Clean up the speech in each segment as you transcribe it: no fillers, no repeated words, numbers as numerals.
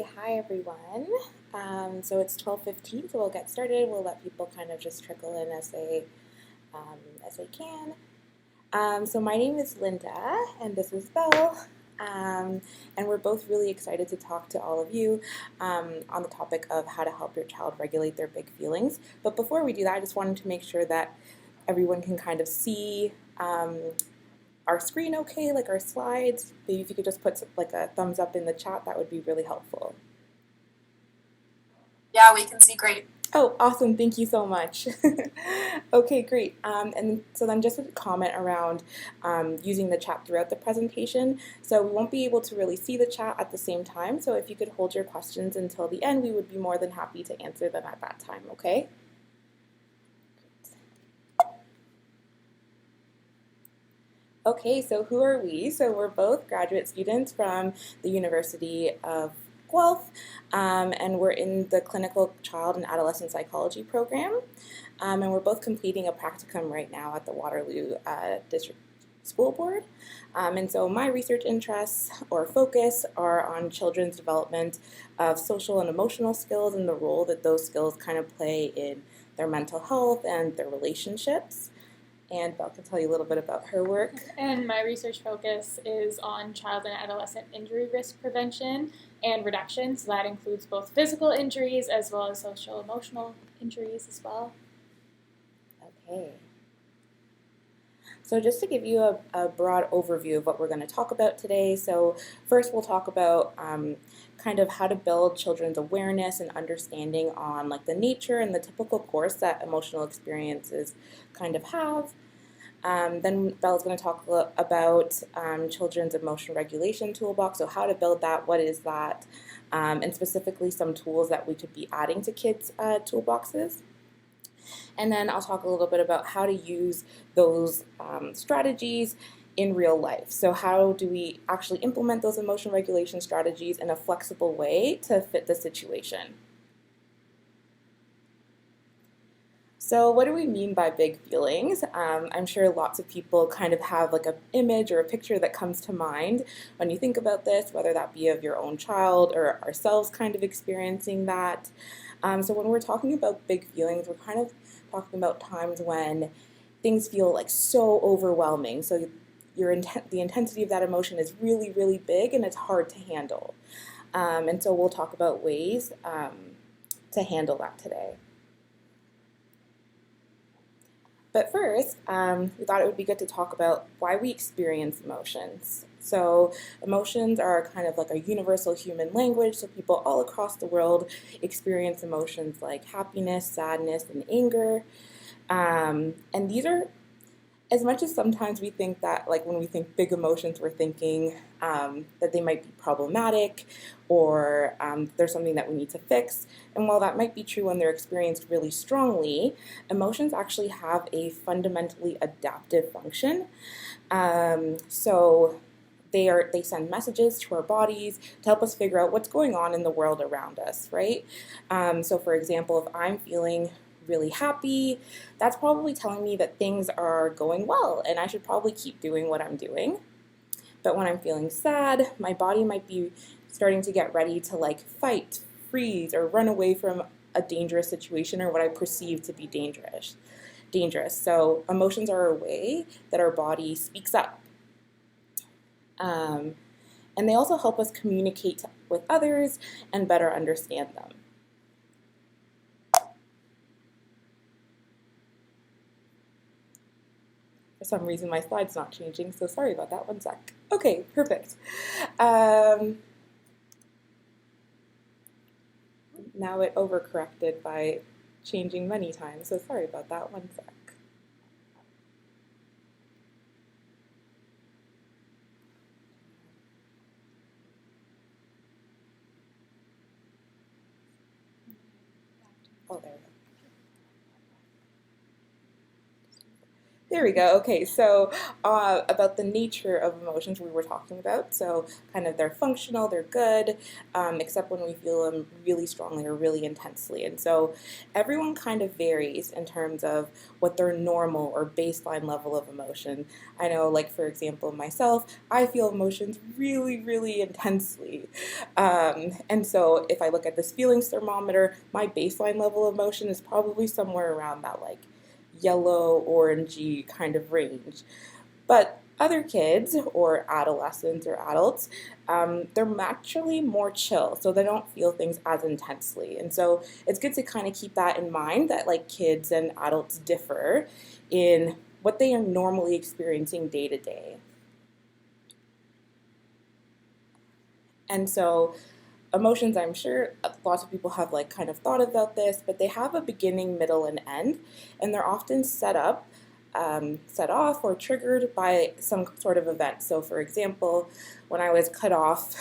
Okay, hi everyone. So it's 12:15, so we'll get started. We'll let people kind of just trickle in as they can. So my name is Linda, and this is Belle, and we're both really excited to talk to all of you on the topic of how to help your child regulate their big feelings. But before we do that, I just wanted to make sure that everyone can kind of see our screen okay, like our slides. Maybe if you could just put like a thumbs up in the chat, that would be really helpful. Yeah, we can see great. Oh, awesome. Thank you so much. Okay, great. And so then just a comment around using the chat throughout the presentation. So we won't be able to really see the chat at the same time. So if you could hold your questions until the end, we would be more than happy to answer them at that time, okay? Okay, so who are we? So we're both graduate students from the University of Guelph, and we're in the clinical child and adolescent psychology program, and we're both completing a practicum right now at the Waterloo District School Board. And so my research interests or focus are on children's development of social and emotional skills and the role that those skills kind of play in their mental health and their relationships. And Belle can tell you a little bit about her work. And my research focus is on child and adolescent injury risk prevention and reduction. So that includes both physical injuries as well as social emotional injuries as well. Okay. So just to give you a broad overview of what we're going to talk about today. So first we'll talk about kind of how to build children's awareness and understanding on like the nature and the typical course that emotional experiences kind of have. Then Belle's going to talk about children's emotion regulation toolbox, so how to build that, what is that, and specifically some tools that we could be adding to kids' toolboxes. And then I'll talk a little bit about how to use those strategies in real life. So how do we actually implement those emotion regulation strategies in a flexible way to fit the situation? So what do we mean by big feelings? I'm sure lots of people kind of have like an image or a picture that comes to mind when you think about this, whether that be of your own child or ourselves kind of experiencing that. So when we're talking about big feelings, we're kind of talking about times when things feel like so overwhelming. So the intensity of that emotion is really, really big and it's hard to handle. And so we'll talk about ways to handle that today. But first, we thought it would be good to talk about why we experience emotions. So emotions are kind of like a universal human language, so people all across the world experience emotions like happiness, sadness, and anger. And these are, as much as sometimes we think that, like when we think big emotions, we're thinking that they might be problematic or there's something that we need to fix. And while that might be true when they're experienced really strongly, emotions actually have a fundamentally adaptive function. So they send messages to our bodies to help us figure out what's going on in the world around us, right? So for example, if I'm feeling really happy, that's probably telling me that things are going well and I should probably keep doing what I'm doing. But when I'm feeling sad, my body might be starting to get ready to like fight, freeze, or run away from a dangerous situation or what I perceive to be dangerous. So emotions are a way that our body speaks up. And they also help us communicate with others and better understand them. For some reason, my slide's not changing, so sorry about that. 1 sec. Okay, perfect. Now it overcorrected by changing many times, so sorry about that. 1 sec. Oh, there we go. There we go. Okay, so about the nature of emotions we were talking about. So, kind of they're functional, they're good, except when we feel them really strongly or really intensely. And so, everyone kind of varies in terms of what their normal or baseline level of emotion. I know, like, for example, myself, I feel emotions really, really intensely. And so, if I look at this feelings thermometer, my baseline level of emotion is probably somewhere around that, like, yellow, orangey kind of range. But other kids or adolescents or adults, they're naturally more chill, so they don't feel things as intensely. And so it's good to kind of keep that in mind that like kids and adults differ in what they are normally experiencing day to day. And so emotions, I'm sure lots of people have like kind of thought about this, but they have a beginning, middle, and end, and they're often set off or triggered by some sort of event. So, for example, when I was cut off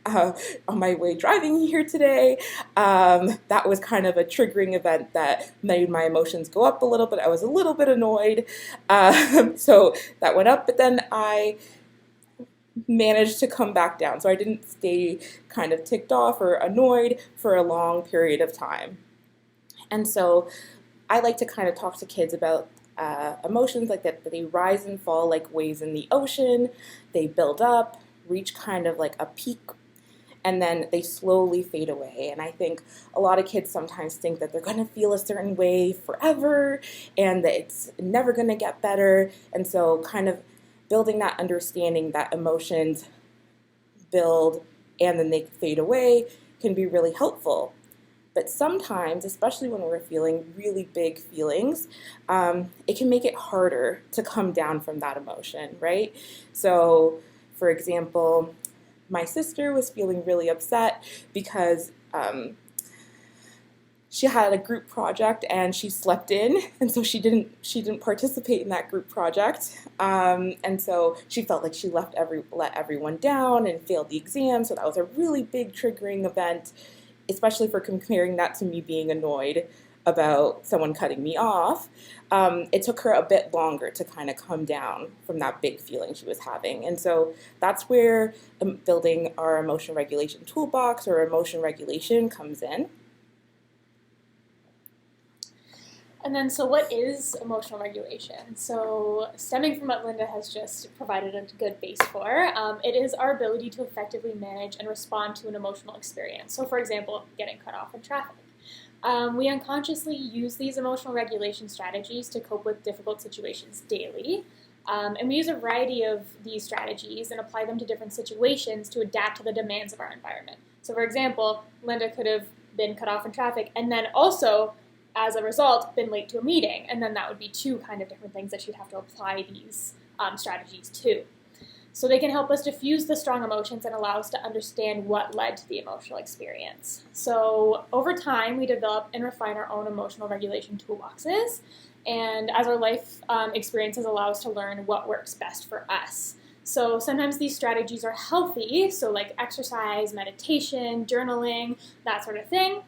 on my way driving here today, that was kind of a triggering event that made my emotions go up a little bit. I was a little bit annoyed, so that went up, but then I managed to come back down. So I didn't stay kind of ticked off or annoyed for a long period of time. And so I like to kind of talk to kids about emotions like that they rise and fall like waves in the ocean. They build up, reach kind of like a peak, and then they slowly fade away. And I think a lot of kids sometimes think that they're going to feel a certain way forever and that it's never going to get better. And so kind of building that understanding that emotions build and then they fade away can be really helpful. But sometimes, especially when we're feeling really big feelings, it can make it harder to come down from that emotion, right? So, for example, my sister was feeling really upset because she had a group project and she slept in, and so she didn't participate in that group project, and so she felt like she let everyone down and failed the exam. So that was a really big triggering event, especially for comparing that to me being annoyed about someone cutting me off. It took her a bit longer to kind of come down from that big feeling she was having, and so that's where building our emotion regulation toolbox or emotion regulation comes in. And then, so what is emotional regulation? So, stemming from what Linda has just provided a good base for, it is our ability to effectively manage and respond to an emotional experience. So, for example, getting cut off in traffic. We unconsciously use these emotional regulation strategies to cope with difficult situations daily. And we use a variety of these strategies and apply them to different situations to adapt to the demands of our environment. So, for example, Linda could have been cut off in traffic and then also, as a result, been late to a meeting, and then that would be two kind of different things that she'd have to apply these strategies to. So they can help us diffuse the strong emotions and allow us to understand what led to the emotional experience. So over time, we develop and refine our own emotional regulation toolboxes, and as our life experiences allow us to learn what works best for us. So sometimes these strategies are healthy, so like exercise, meditation, journaling, that sort of thing.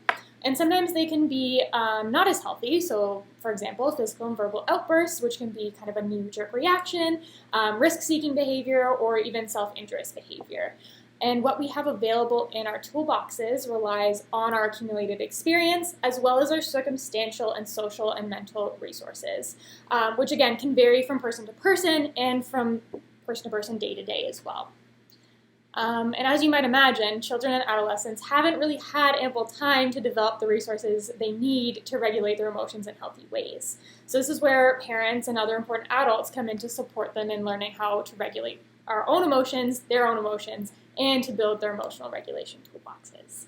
And sometimes they can be not as healthy. So, for example, physical and verbal outbursts, which can be kind of a knee-jerk reaction, risk-seeking behavior, or even self-injurious behavior. And what we have available in our toolboxes relies on our accumulated experience, as well as our circumstantial and social and mental resources, which again can vary from person to person and from person to person, day to day as well. And as you might imagine, children and adolescents haven't really had ample time to develop the resources they need to regulate their emotions in healthy ways. So this is where parents and other important adults come in to support them in learning how to regulate our own emotions, their own emotions, and to build their emotional regulation toolboxes.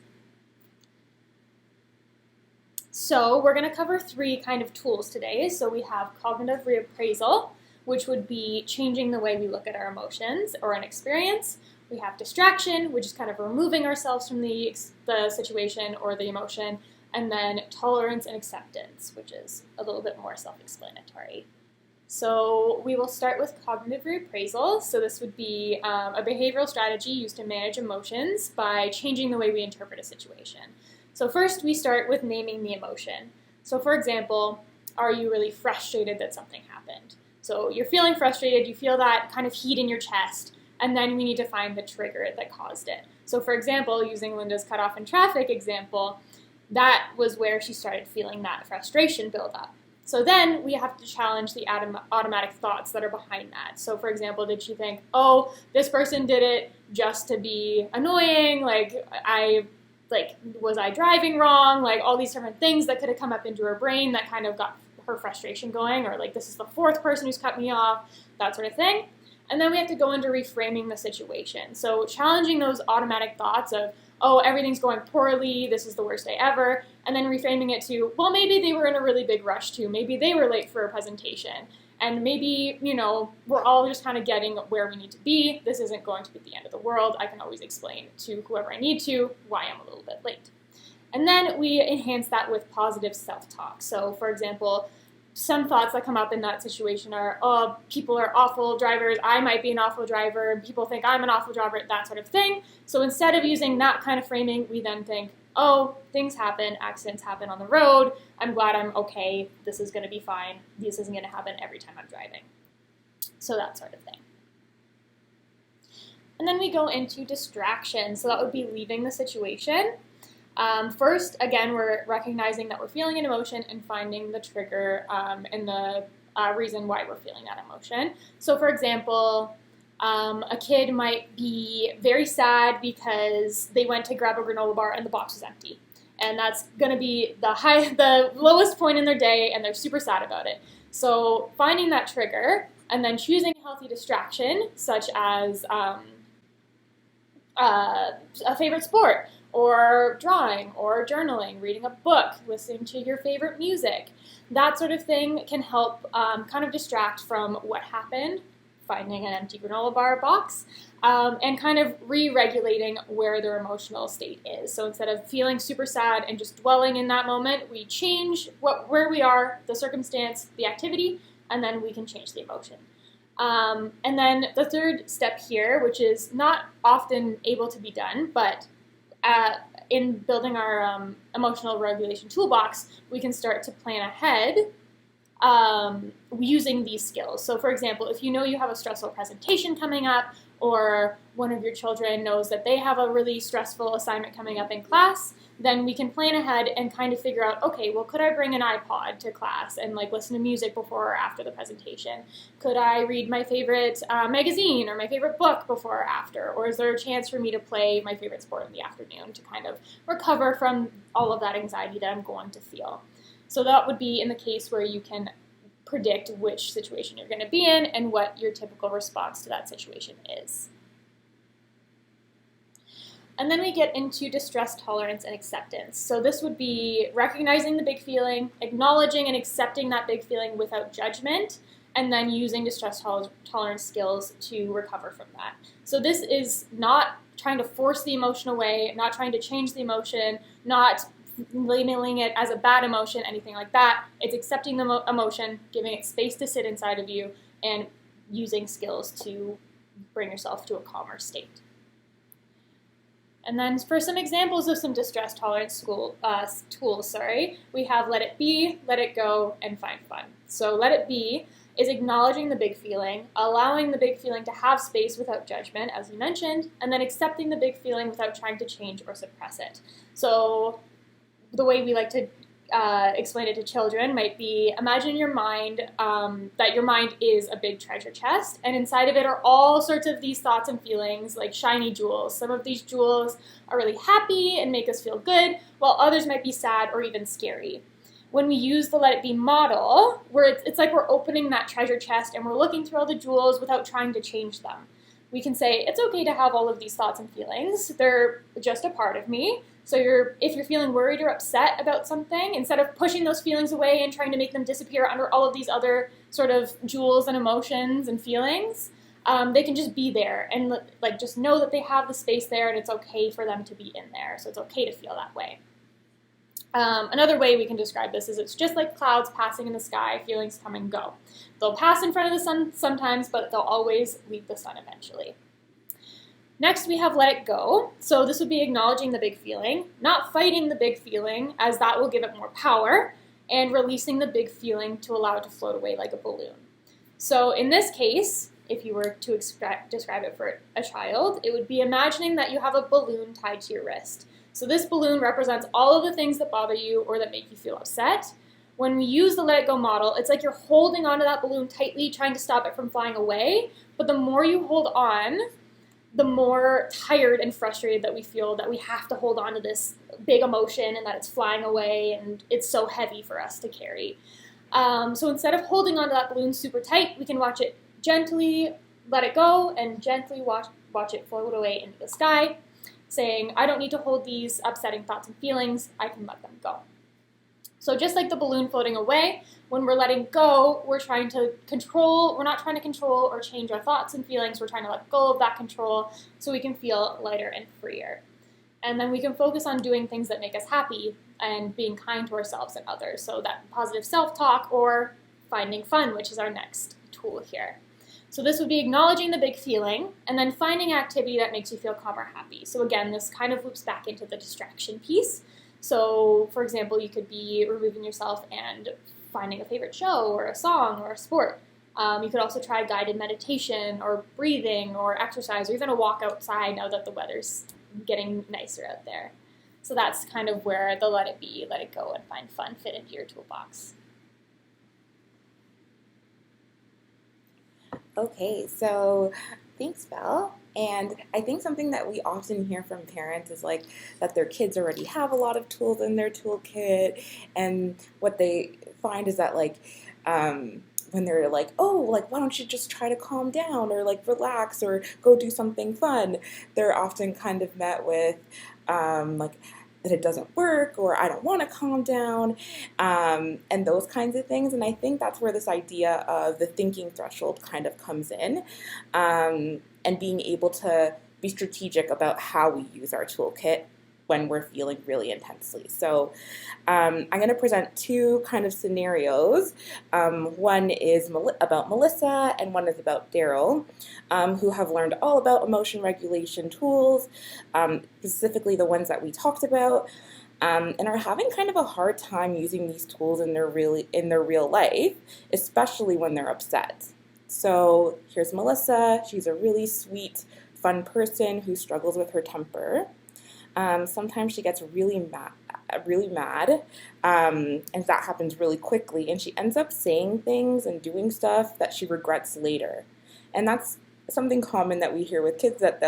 So we're going to cover three kind of tools today. So we have cognitive reappraisal, which would be changing the way we look at our emotions or an experience. We have distraction, which is kind of removing ourselves from the situation or the emotion, and then tolerance and acceptance, which is a little bit more self-explanatory. So we will start with cognitive reappraisal. So this would be a behavioral strategy used to manage emotions by changing the way we interpret a situation. So first we start with naming the emotion. So for example, are you really frustrated that something happened? So you're feeling frustrated, you feel that kind of heat in your chest, and then we need to find the trigger that caused it. So for example, using Linda's cutoff in traffic example, that was where she started feeling that frustration build up. So then we have to challenge the automatic thoughts that are behind that. So for example, did she think, oh, this person did it just to be annoying? Was I driving wrong? Like all these different things that could have come up into her brain that kind of got her frustration going, or like this is the fourth person who's cut me off, that sort of thing. And then we have to go into reframing the situation. So challenging those automatic thoughts of, oh, everything's going poorly, this is the worst day ever, and then reframing it to, well, maybe they were in a really big rush too, maybe they were late for a presentation, and maybe, we're all just kind of getting where we need to be. This isn't going to be the end of the world. I can always explain to whoever I need to why I'm a little bit late. And then we enhance that with positive self-talk. So, for example, some thoughts that come up in that situation are, oh, people are awful drivers, I might be an awful driver, people think I'm an awful driver, that sort of thing. So instead of using that kind of framing, we then think, oh, things happen, accidents happen on the road, I'm glad I'm okay, this is going to be fine, this isn't going to happen every time I'm driving. So that sort of thing. And then we go into distraction. So that would be leaving the situation. First, again, we're recognizing that we're feeling an emotion and finding the trigger and the reason why we're feeling that emotion. So, for example, a kid might be very sad because they went to grab a granola bar and the box was empty. And that's going to be the lowest point in their day, and they're super sad about it. So finding that trigger and then choosing a healthy distraction, such as a favorite sport, or drawing, or journaling, reading a book, listening to your favorite music. That sort of thing can help kind of distract from what happened, finding an empty granola bar box, and kind of re-regulating where their emotional state is. So instead of feeling super sad and just dwelling in that moment, we change where we are, the circumstance, the activity, and then we can change the emotion. And then the third step here, which is not often able to be done, but in building our emotional regulation toolbox, we can start to plan ahead using these skills. So for example, if you know you have a stressful presentation coming up, or one of your children knows that they have a really stressful assignment coming up in class, then we can plan ahead and kind of figure out, okay, well, could I bring an iPod to class and like listen to music before or after the presentation? Could I read my favorite magazine or my favorite book before or after? Or is there a chance for me to play my favorite sport in the afternoon to kind of recover from all of that anxiety that I'm going to feel? So that would be in the case where you can predict which situation you're going to be in and what your typical response to that situation is. And then we get into distress tolerance and acceptance. So this would be recognizing the big feeling, acknowledging and accepting that big feeling without judgment, and then using distress tolerance skills to recover from that. So this is not trying to force the emotion away, not trying to change the emotion, not labeling it as a bad emotion, anything like that. It's accepting the emotion, giving it space to sit inside of you, and using skills to bring yourself to a calmer state. And then for some examples of some distress tolerance tools, we have let it be, let it go, and find fun. So let it be is acknowledging the big feeling, allowing the big feeling to have space without judgment, as we mentioned, and then accepting the big feeling without trying to change or suppress it. So the way we like to explain it to children might be, imagine in your mind that your mind is a big treasure chest, and inside of it are all sorts of these thoughts and feelings like shiny jewels. Some of these jewels are really happy and make us feel good, while others might be sad or even scary. When we use the let it be model, where it's like we're opening that treasure chest and we're looking through all the jewels without trying to change them. We can say, it's okay to have all of these thoughts and feelings. They're just a part of me. So if you're feeling worried or upset about something, instead of pushing those feelings away and trying to make them disappear under all of these other sort of jewels and emotions and feelings, they can just be there and like just know that they have the space there and it's okay for them to be in there. So it's okay to feel that way. Another way we can describe this is it's just like clouds passing in the sky, feelings come and go. They'll pass in front of the sun sometimes, but they'll always leave the sun eventually. Next, we have let it go. So this would be acknowledging the big feeling, not fighting the big feeling, as that will give it more power, and releasing the big feeling to allow it to float away like a balloon. So in this case, if you were to describe it for a child, it would be imagining that you have a balloon tied to your wrist. So this balloon represents all of the things that bother you or that make you feel upset. When we use the let it go model, it's like you're holding onto that balloon tightly, trying to stop it from flying away. But the more you hold on, the more tired and frustrated that we feel that we have to hold on to this big emotion and that it's flying away and it's so heavy for us to carry. So instead of holding onto that balloon super tight, we can watch it gently let it go and gently watch it float away into the sky, saying, I don't need to hold these upsetting thoughts and feelings, I can let them go. So just like the balloon floating away, when we're letting go, we're not trying to control or change our thoughts and feelings, we're trying to let go of that control so we can feel lighter and freer. And then we can focus on doing things that make us happy and being kind to ourselves and others. So that positive self-talk or finding fun, which is our next tool here. So this would be acknowledging the big feeling and then finding an activity that makes you feel calm or happy. So again, this kind of loops back into the distraction piece. So for example, you could be removing yourself and finding a favorite show or a song or a sport. You could also try guided meditation or breathing or exercise or even a walk outside now that the weather's getting nicer out there. So that's kind of where the let it be, let it go, and find fun fit into your toolbox. Okay, so thanks, Val. And I think something that we often hear from parents is like that their kids already have a lot of tools in their toolkit, and what they find is that when they're like, oh, like why don't you just try to calm down or like relax or go do something fun, they're often kind of met with like that it doesn't work or I don't want to calm down, and those kinds of things. And I think that's where this idea of the thinking threshold kind of comes in, and being able to be strategic about how we use our toolkit when we're feeling really intensely. So I'm going to present two kind of scenarios. One is about Melissa and one is about Daryl, who have learned all about emotion regulation tools, specifically the ones that we talked about, and are having kind of a hard time using these tools in their real life, especially when they're upset. So here's Melissa. She's a really sweet, fun person who struggles with her temper. Sometimes she gets really mad, and that happens really quickly, and she ends up saying things and doing stuff that she regrets later. And that's something common that we hear with kids, that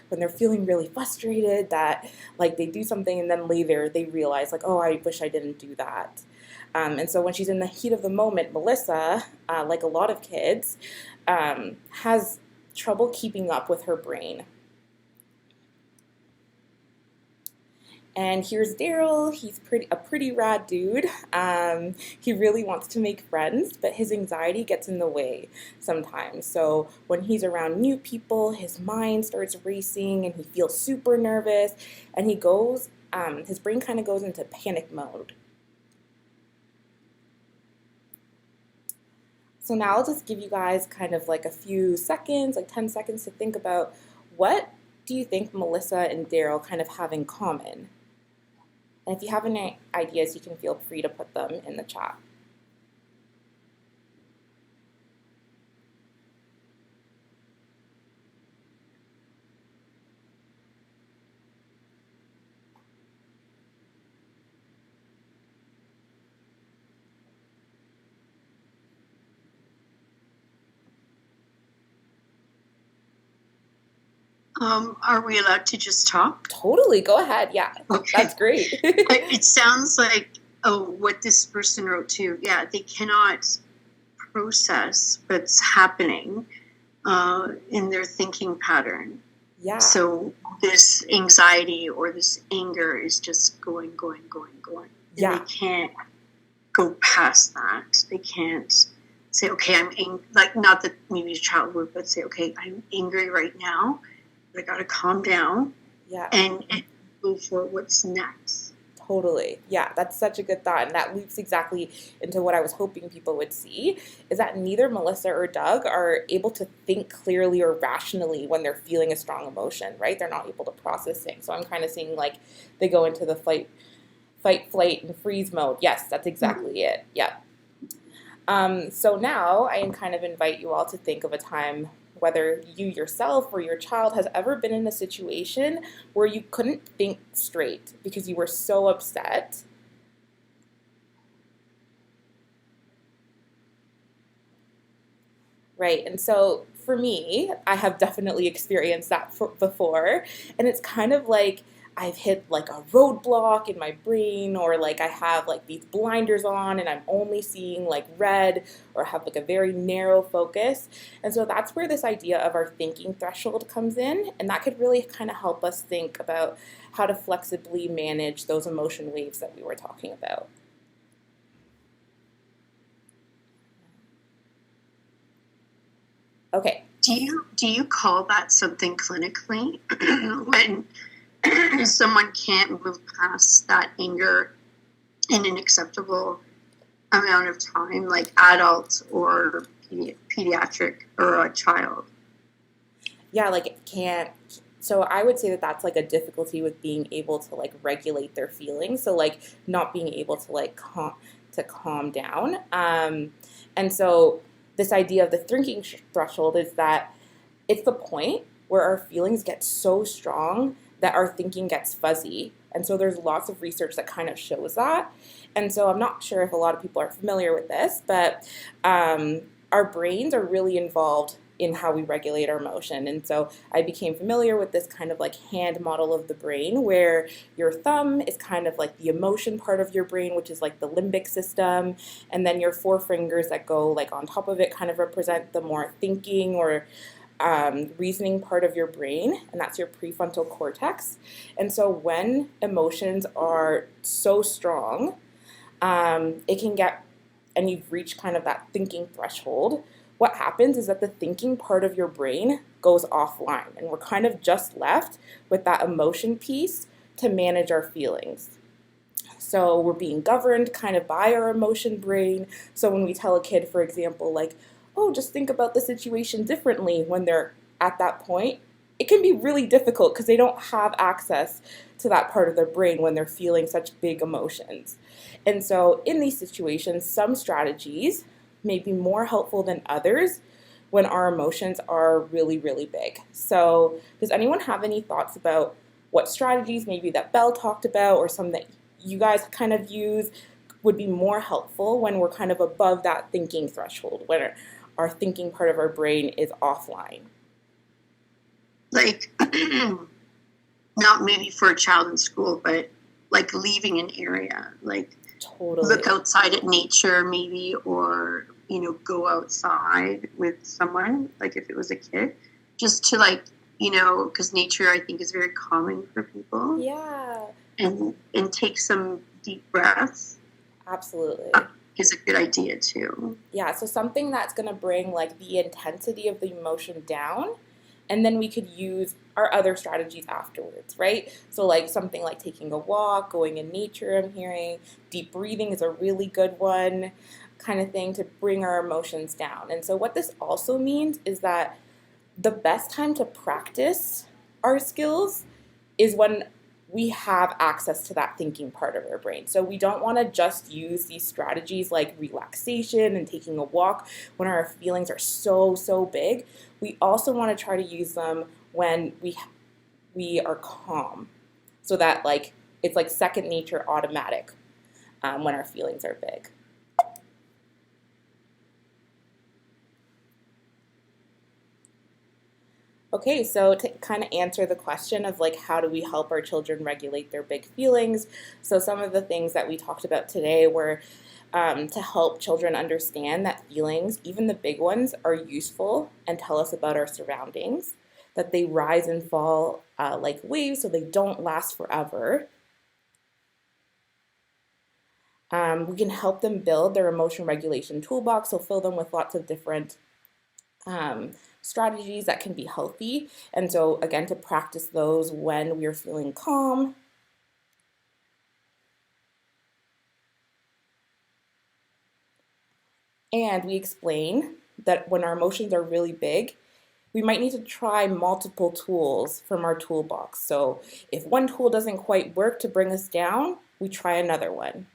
when they're feeling really frustrated, that like they do something and then later they realize like, oh, I wish I didn't do that. And so when she's in the heat of the moment, Melissa, like a lot of kids, has trouble keeping up with her brain. And here's Daryl. He's a pretty rad dude. He really wants to make friends, but his anxiety gets in the way sometimes. So when he's around new people, his mind starts racing and he feels super nervous, and his brain kind of goes into panic mode. So now I'll just give you guys kind of like a few seconds, like 10 seconds, to think about what do you think Melissa and Daryl kind of have in common? And if you have any ideas, you can feel free to put them in the chat. Are we allowed to just talk? Totally, go ahead. Yeah, okay. That's great. It sounds like, what this person wrote too. Yeah, they cannot process what's happening in their thinking pattern. Yeah. So this anxiety or this anger is just going. And yeah. They can't go past that. They can't say, okay, I'm angry. Like, not that maybe a child would, but say, okay, I'm angry right now. I got to calm down, and move for what's next. Totally. Yeah, that's such a good thought. And that loops exactly into what I was hoping people would see, is that neither Melissa or Doug are able to think clearly or rationally when they're feeling a strong emotion, right? They're not able to process things. So I'm kind of seeing like they go into the fight, flight, and freeze mode. Yes, that's exactly it. Yeah. So now I kind of invite you all to think of a time whether you yourself or your child has ever been in a situation where you couldn't think straight because you were so upset. Right, and so for me, I have definitely experienced that before, and it's kind of like I've hit like a roadblock in my brain, or like I have like these blinders on and I'm only seeing like red, or have like a very narrow focus. And so that's where this idea of our thinking threshold comes in, and that could really kind of help us think about how to flexibly manage those emotion waves that we were talking about. Okay. Do you call that something clinically when someone can't move past that anger in an acceptable amount of time, like adult or pediatric or a child? Yeah, like it can't. So I would say that that's like a difficulty with being able to like regulate their feelings. So like not being able to like calm down. And so this idea of the thinking threshold is that it's the point where our feelings get so strong that our thinking gets fuzzy. And so there's lots of research that kind of shows that. And so I'm not sure if a lot of people are familiar with this, but our brains are really involved in how we regulate our emotion. And so I became familiar with this kind of like hand model of the brain where your thumb is kind of like the emotion part of your brain, which is like the limbic system. And then your four fingers that go like on top of it kind of represent the more thinking or reasoning part of your brain, and that's your prefrontal cortex. And so when emotions are so strong, it can get, and you've reached kind of that thinking threshold, what happens is that the thinking part of your brain goes offline, and we're kind of just left with that emotion piece to manage our feelings. So we're being governed kind of by our emotion brain. So when we tell a kid, for example, like, oh, just think about the situation differently when they're at that point, it can be really difficult because they don't have access to that part of their brain when they're feeling such big emotions. And so in these situations, some strategies may be more helpful than others when our emotions are really, really big. So does anyone have any thoughts about what strategies maybe that Belle talked about or some that you guys kind of use would be more helpful when we're kind of above that thinking threshold, when our thinking part of our brain is offline? Like, not maybe for a child in school, but like leaving an area, like Totally. Look outside at nature maybe, or, go outside with someone, like if it was a kid, just to like, because nature I think is very calming for people. Yeah. And take some deep breaths. Absolutely. Is a good idea too. Yeah, so something that's going to bring like the intensity of the emotion down, and then we could use our other strategies afterwards, right? So like something like taking a walk, going in nature, I'm hearing, deep breathing is a really good one, kind of thing to bring our emotions down. And so what this also means is that the best time to practice our skills is when we have access to that thinking part of our brain. So we don't want to just use these strategies like relaxation and taking a walk when our feelings are so big. We also want to try to use them when we are calm, so that like it's like second nature, automatic, when our feelings are big. Okay, so to kind of answer the question of like how do we help our children regulate their big feelings, so some of the things that we talked about today were to help children understand that feelings, even the big ones, are useful and tell us about our surroundings, that they rise and fall like waves, so they don't last forever. We can help them build their emotion regulation toolbox, so fill them with lots of different strategies that can be healthy. And so again, to practice those when we're feeling calm. And we explain that when our emotions are really big, we might need to try multiple tools from our toolbox. So if one tool doesn't quite work to bring us down, we try another one.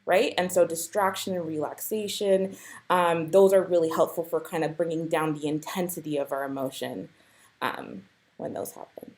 right? And so distraction and relaxation, those are really helpful for kind of bringing down the intensity of our emotion when those happen.